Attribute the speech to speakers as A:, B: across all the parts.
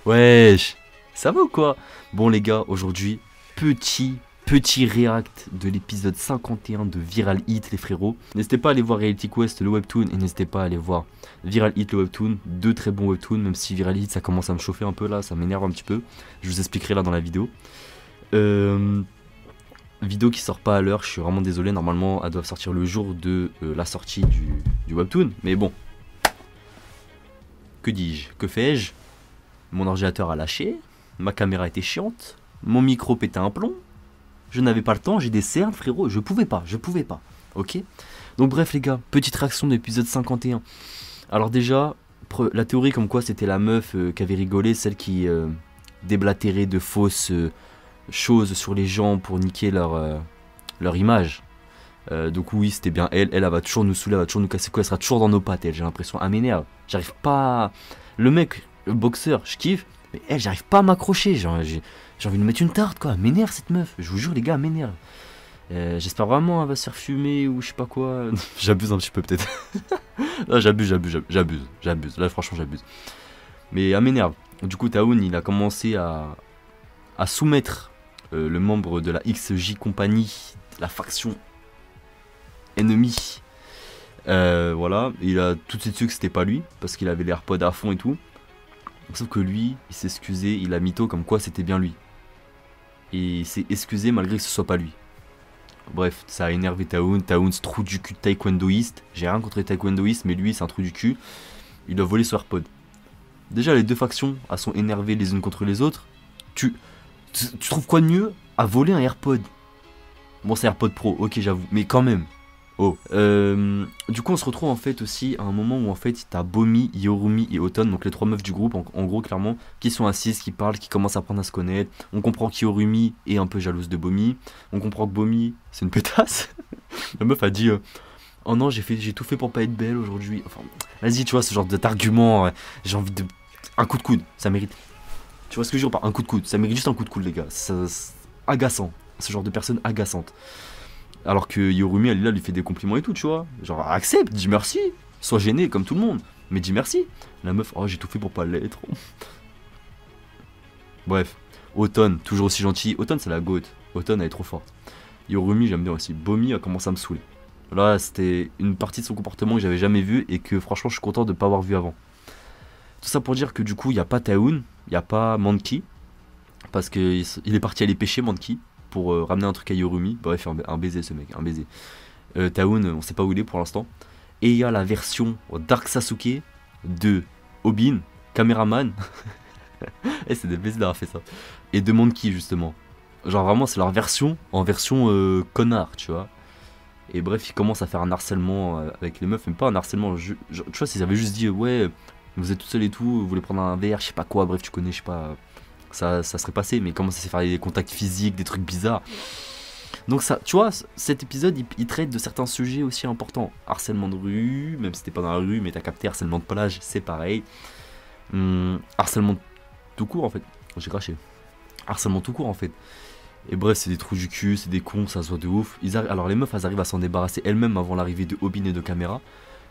A: Wesh, ça va ou quoi? Bon les gars, aujourd'hui, petit react de l'épisode 51 de Viral Hit les frérots. N'hésitez pas à aller voir Reality Quest le webtoon et n'hésitez pas à aller voir Viral Hit le webtoon. Deux très bons webtoons, même si Viral Hit ça commence à me chauffer un peu là, ça m'énerve un petit peu. Je vous expliquerai là dans la vidéo. Vidéo qui sort pas à l'heure, je suis vraiment désolé, normalement elles doivent sortir le jour de la sortie du webtoon. Mais bon, que dis-je, que fais-je? Mon ordinateur a lâché, ma caméra était chiante, mon micro pétait un plomb, je n'avais pas le temps, j'ai des cernes frérot, je pouvais pas, ok? Donc bref les gars, petite réaction de l'épisode 51. Alors déjà, la théorie comme quoi c'était la meuf qui avait rigolé, celle qui déblatérait de fausses choses sur les gens pour niquer leur image. Donc oui, c'était bien elle, elle va toujours nous saouler, elle va toujours nous casser quoi, elle sera toujours dans nos pattes, elle, j'ai l'impression, elle m'énerve, j'arrive pas... Le mec, le boxeur, je kiffe, mais elle, j'arrive pas à m'accrocher, j'ai envie de mettre une tarte quoi, elle m'énerve cette meuf, je vous jure les gars, elle m'énerve. J'espère vraiment elle va se faire fumer ou je sais pas quoi, j'abuse un petit peu peut-être. Là j'abuse, là franchement j'abuse. Mais elle m'énerve, du coup Taoun il a commencé à soumettre le membre de la XJ Company, la faction ennemie. Voilà, il a tout de suite su que c'était pas lui parce qu'il avait les AirPods à fond et tout. Sauf que lui, il s'est excusé, il a mytho comme quoi c'était bien lui. Et il s'est excusé malgré que ce soit pas lui. Bref, ça a énervé Taoun. Taoun, ce trou du cul de taekwondoïste. J'ai rien contre les taekwondoïstes, mais lui, c'est un trou du cul. Il a volé son AirPod. Déjà, les deux factions, elles sont énervées les unes contre les autres. Tu trouves quoi de mieux à voler un AirPod? Bon, c'est AirPod Pro, ok, j'avoue, mais quand même. Oh. Du coup on se retrouve en fait aussi à un moment où en fait t'as Bomi, Yorumi et Autumn, donc les trois meufs du groupe en gros clairement, qui sont assises, qui parlent, qui commencent à apprendre à se connaître. On comprend qu'Yorumi est un peu jalouse de Bomi. On comprend que Bomi c'est une pétasse. La meuf a dit oh non j'ai tout fait pour pas être belle aujourd'hui. Enfin vas-y tu vois ce genre d'argument, j'ai envie de... Un coup de coude, ça mérite. Tu vois ce que je veux dire par un coup de coude, ça mérite juste un coup de coude les gars. C'est agaçant, ce genre de personne agaçante. Alors que Yorumi, elle est là, lui fait des compliments et tout, tu vois. Genre, accepte, dis merci. Sois gêné comme tout le monde. Mais dis merci. La meuf, oh, j'ai tout fait pour pas l'être. Bref. Autumn, toujours aussi gentil. Autumn, c'est la goat. Autumn, elle est trop forte. Yorumi, j'aime bien aussi. Bomi a commencé à me saouler. Là, c'était une partie de son comportement que j'avais jamais vu et que franchement, je suis content de ne pas avoir vu avant. Tout ça pour dire que du coup, il n'y a pas Taoun, il n'y a pas Monkey. Parce qu'il est parti aller pêcher, Monkey. Pour ramener un truc à Yorumi. Bref, un baiser ce mec, un baiser. Taoun, on sait pas où il est pour l'instant. Et il y a la version Dark Sasuke de Obin, caméraman. Et c'est des baisers d'avoir fait ça. Et de Monkey justement. Genre vraiment c'est leur version en version connard, tu vois. Et bref, ils commencent à faire un harcèlement avec les meufs, mais pas un harcèlement. Tu vois, s'ils avaient juste dit ouais, vous êtes tout seul et tout, vous voulez prendre un verre, je sais pas quoi, bref, tu connais, je sais pas. Ça serait passé, mais comment ça s'est faire des contacts physiques, des trucs bizarres. Donc ça, tu vois, cet épisode, il traite de certains sujets aussi importants. Harcèlement de rue, même si t'es pas dans la rue, mais t'as capté harcèlement de plage, c'est pareil. Harcèlement tout court en fait. J'ai craché. Harcèlement tout court en fait. Et bref, c'est des trous du cul, c'est des cons, ça se voit de ouf. Alors les meufs, elles arrivent à s'en débarrasser elles-mêmes avant l'arrivée de Obin et de Caméra.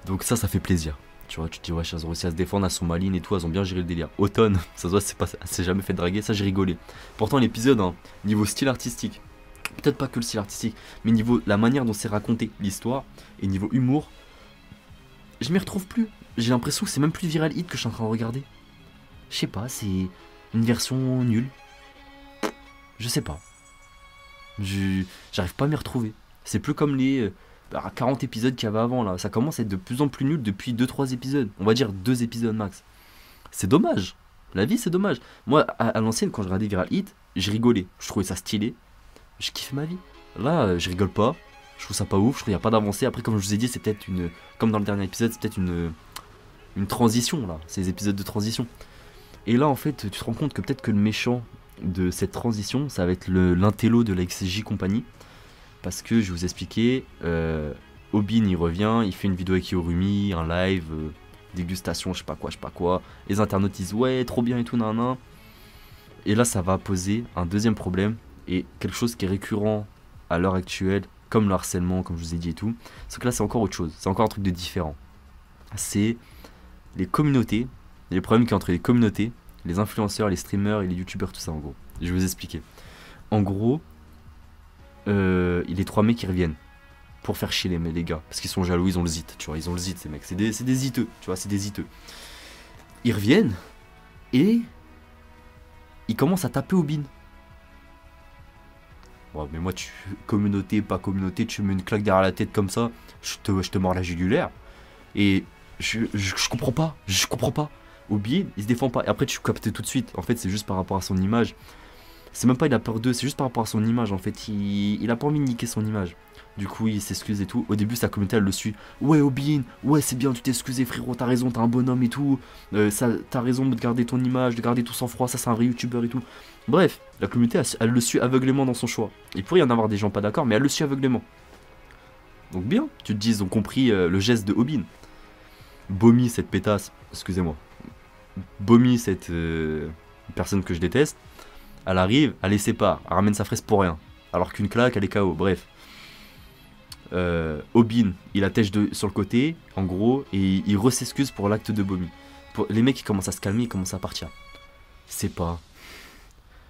A: Donc ça fait plaisir. Tu vois, tu te dis, ouais, elles ont réussi à se défendre, elles sont malines et tout, elles ont bien géré le délire. Automne, ça se voit, elle s'est jamais fait draguer, ça j'ai rigolé. Pourtant, l'épisode, hein, niveau style artistique, peut-être pas que le style artistique, mais niveau la manière dont c'est raconté l'histoire et niveau humour, je m'y retrouve plus. J'ai l'impression que c'est même plus Viral Hit que je suis en train de regarder. Je sais pas, c'est une version nulle. Je sais pas. J'arrive pas à m'y retrouver. C'est plus comme les 40 épisodes qu'il y avait avant là. Ça commence à être de plus en plus nul depuis 2-3 épisodes. On va dire 2 épisodes max. C'est dommage. La vie c'est dommage. Moi à l'ancienne quand je regardais Viral Hit, je rigolais. Je trouvais ça stylé. Je kiffe ma vie. Là je rigole pas. Je trouve ça pas ouf. Je trouve qu'il n'y a pas d'avancée. Après comme je vous ai dit c'est peut-être une... Comme dans le dernier épisode c'est peut-être une transition là. C'est des épisodes de transition. Et là en fait tu te rends compte que peut-être que le méchant de cette transition ça va être l'intello de la XJ Company. Parce que je vais vous expliquer, Obin il revient, il fait une vidéo avec Yorumi, un live, dégustation, je sais pas quoi. Les internautes disent ouais, trop bien et tout, nan. Et là, ça va poser un deuxième problème et quelque chose qui est récurrent à l'heure actuelle, comme le harcèlement, comme je vous ai dit et tout. Sauf que là, c'est encore autre chose, c'est encore un truc de différent. C'est les communautés, les problèmes qu'il y a entre les communautés les influenceurs, les streamers et les youtubeurs, tout ça en gros. Je vais vous expliquer. En gros, les 3 mecs qui reviennent pour faire chier les gars, parce qu'ils sont jaloux, ils ont le zit, tu vois, ils ont le zit ces mecs, c'est des ziteux, tu vois, c'est des ziteux. Ils reviennent et ils commencent à taper Obin. Ouais, mais moi, communauté, pas communauté, tu me mets une claque derrière la tête comme ça, je te mords la jugulaire. Et je comprends pas, Obin, il se défend pas. Et après, tu captes tout de suite. En fait, c'est juste par rapport à son image. C'est même pas il a peur d'eux, c'est juste par rapport à son image. En fait, il a pas envie de niquer son image. Du coup, il s'excuse et tout. Au début, sa communauté, elle le suit. Ouais, Obin, ouais, c'est bien, tu t'es excusé, frérot, t'as raison, t'es un bonhomme et tout. T'as raison de garder ton image, de garder tout sang-froid, ça, c'est un vrai youtubeur et tout. Bref, la communauté, elle le suit aveuglément dans son choix. Il pourrait y en avoir des gens pas d'accord, mais elle le suit aveuglément. Donc, bien, tu te dis, ils ont compris le geste de Obin. Bomi, cette pétasse, excusez-moi. Bomi, cette personne que je déteste. Elle arrive, elle les sépare, elle ramène sa fraise pour rien. Alors qu'une claque, elle est KO, bref. Obin, il attèche sur le côté, en gros, et il re-s'excuse pour l'acte de Bomi. Les mecs, ils commencent à se calmer, ils commencent à partir. C'est pas...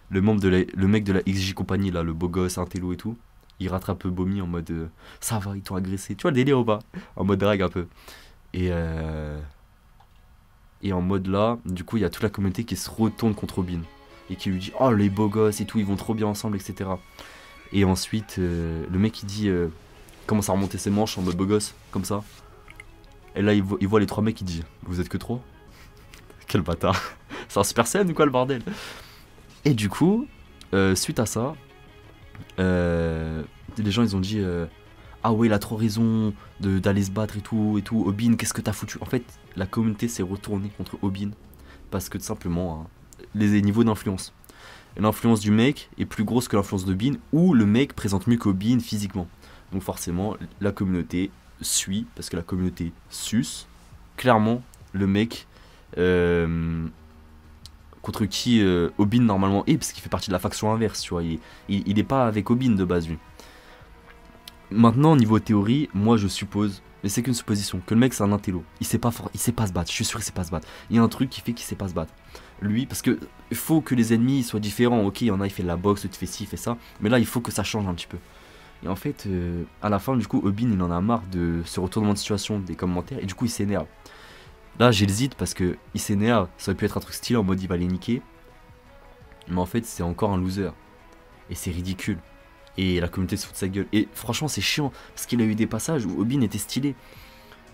A: Le mec de la XJ compagnie, là, le beau gosse, un télo et tout, il rattrape Bomi en mode ça va, ils t'ont agressé. Tu vois le délire ou pas? En mode drague un peu. Et en mode là, du coup, il y a toute la communauté qui se retourne contre Obin. Et qui lui dit oh les beaux gosses et tout, ils vont trop bien ensemble, etc. Et ensuite, le mec il dit commence à remonter ses manches en mode beau gosse, comme ça. Et là il voit les 3 mecs, il dit vous êtes que 3? Quel bâtard. C'est un Super Saiyan ou quoi le bordel? Et du coup, suite à ça, les gens ils ont dit ah ouais, il a trop raison d'aller se battre et tout. Obin, qu'est-ce que t'as foutu? En fait, la communauté s'est retournée contre Obin parce que tout simplement, hein, les niveaux d'influence. L'influence du mec est plus grosse que l'influence d'Obin, ou le mec présente mieux qu'Obin physiquement. Donc forcément, la communauté suit, parce que la communauté suce, clairement, le mec contre qui Obin normalement est, parce qu'il fait partie de la faction inverse, tu vois. Il est pas avec Obin de base, lui. Maintenant, niveau théorie, moi je suppose, mais c'est qu'une supposition, que le mec c'est un intello. Il sait pas se battre, je suis sûr qu'il sait pas se battre. Il y a un truc qui fait qu'il sait pas se battre. Lui, parce que il faut que les ennemis soient différents. Ok, il y en a, il fait de la boxe, tu fais ci, il fait ça. Mais là, il faut que ça change un petit peu. Et en fait, à la fin, du coup, Obin, il en a marre de ce retournement de situation des commentaires. Et du coup, il s'énerve. Là, j'hésite parce que il s'énerve. Ça aurait pu être un truc stylé en mode il va les niquer. Mais en fait, c'est encore un loser. Et c'est ridicule. Et la communauté se fout de sa gueule. Et franchement, c'est chiant. Parce qu'il a eu des passages où Obin était stylé.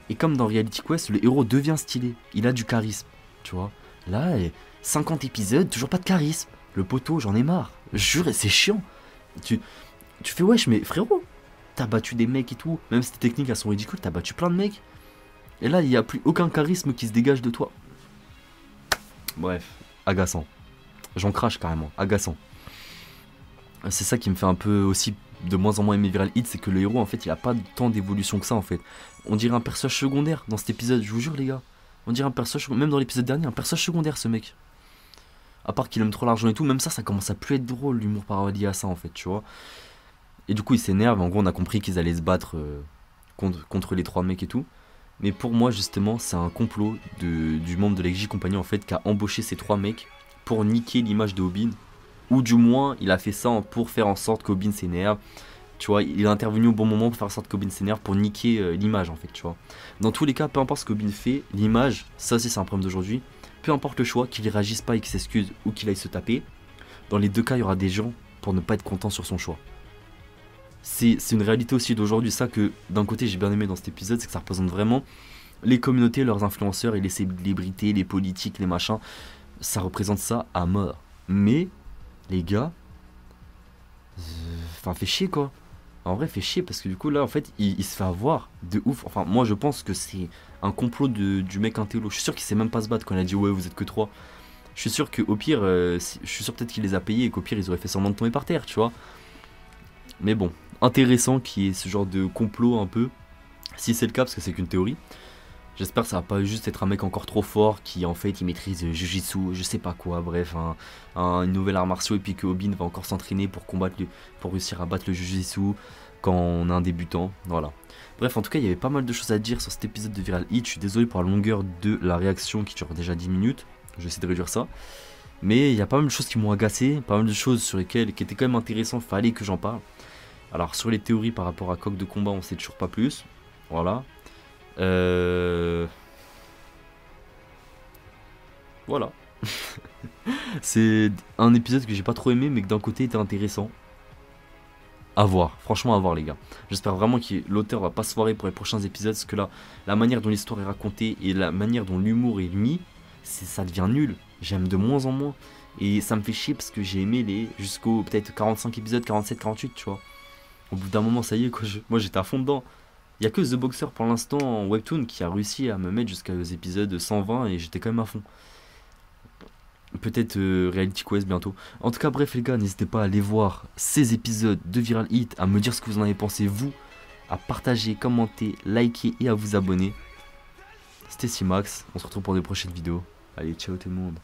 A: Et comme dans Reality Quest, le héros devient stylé. Il a du charisme. Tu vois. Là, 50 épisodes, toujours pas de charisme. Le poteau, j'en ai marre. Je jure, c'est chiant. Tu fais wesh, mais frérot, t'as battu des mecs et tout. Même si tes techniques elles sont ridicules, t'as battu plein de mecs. Et là, il n'y a plus aucun charisme qui se dégage de toi. Bref, agaçant. J'en crache carrément, agaçant. C'est ça qui me fait un peu aussi de moins en moins aimer Viral Hit, c'est que le héros en fait il a pas tant d'évolution que ça en fait. On dirait un personnage secondaire dans cet épisode, je vous jure les gars. On dirait un personnage, même dans l'épisode dernier, un personnage secondaire ce mec. À part qu'il aime trop l'argent et tout, même ça commence à plus être drôle l'humour parodié à ça en fait, tu vois. Et du coup il s'énerve, en gros on a compris qu'ils allaient se battre contre les 3 mecs et tout. Mais pour moi justement c'est un complot du membre de l'XJ Compagnie en fait qui a embauché ces 3 mecs pour niquer l'image de Obin. Ou du moins il a fait ça pour faire en sorte qu'Obin s'énerve. Tu vois, il est intervenu au bon moment pour faire en sorte qu'Obin s'énerve, pour niquer l'image en fait, tu vois. Dans tous les cas, peu importe ce qu'Obin fait, l'image, ça aussi c'est un problème d'aujourd'hui. Peu importe le choix, qu'il réagisse pas et qu'il s'excuse ou qu'il aille se taper, dans les deux cas il y aura des gens pour ne pas être content sur son choix. C'est une réalité aussi d'aujourd'hui, ça que d'un côté j'ai bien aimé dans cet épisode, c'est que ça représente vraiment les communautés, leurs influenceurs et les célébrités, les politiques, les machins. Ça représente ça à mort. Mais, les gars, enfin fait chier quoi. En vrai fait chier parce que du coup là en fait il se fait avoir de ouf. Enfin moi je pense que c'est un complot du mec intello. Je suis sûr qu'il sait même pas se battre quand il a dit ouais vous êtes que 3. Je suis sûr qu'au pire, je suis sûr peut-être qu'il les a payés et qu'au pire ils auraient fait semblant de tomber par terre, tu vois. Mais bon, intéressant qu'il y ait ce genre de complot un peu. Si c'est le cas, parce que c'est qu'une théorie. J'espère que ça va pas juste être un mec encore trop fort qui en fait il maîtrise Jujitsu, je sais pas quoi, bref, une nouvelle art martiaux et puis que Obin va encore s'entraîner pour réussir à battre le Jujitsu quand on est un débutant, voilà. Bref, en tout cas, il y avait pas mal de choses à dire sur cet épisode de Viral Hit. Je suis désolé pour la longueur de la réaction qui dure déjà 10 minutes. Je vais essayer de réduire ça. Mais il y a pas mal de choses qui m'ont agacé, pas mal de choses sur lesquelles qui étaient quand même intéressantes, fallait que j'en parle. Alors sur les théories par rapport à Coq de combat, on sait toujours pas plus. Voilà. Voilà. C'est un épisode que j'ai pas trop aimé, mais que d'un côté était intéressant. À voir, franchement à voir les gars. J'espère vraiment que l'auteur va pas se foirer pour les prochains épisodes, parce que là, la manière dont l'histoire est racontée et la manière dont l'humour est mis, ça devient nul. J'aime de moins en moins. Et ça me fait chier parce que j'ai aimé les jusqu'au peut-être 45 épisodes, 47, 48, tu vois. Au bout d'un moment, ça y est, quoi, moi j'étais à fond dedans. Il y a que The Boxer pour l'instant en webtoon qui a réussi à me mettre jusqu'aux épisodes 120 et j'étais quand même à fond. Peut-être Reality Quest bientôt. En tout cas, bref, les gars, n'hésitez pas à aller voir ces épisodes de Viral Hit, à me dire ce que vous en avez pensé, vous, à partager, commenter, liker et à vous abonner. C'était Simax, on se retrouve pour de prochaines vidéos. Allez, ciao tout le monde.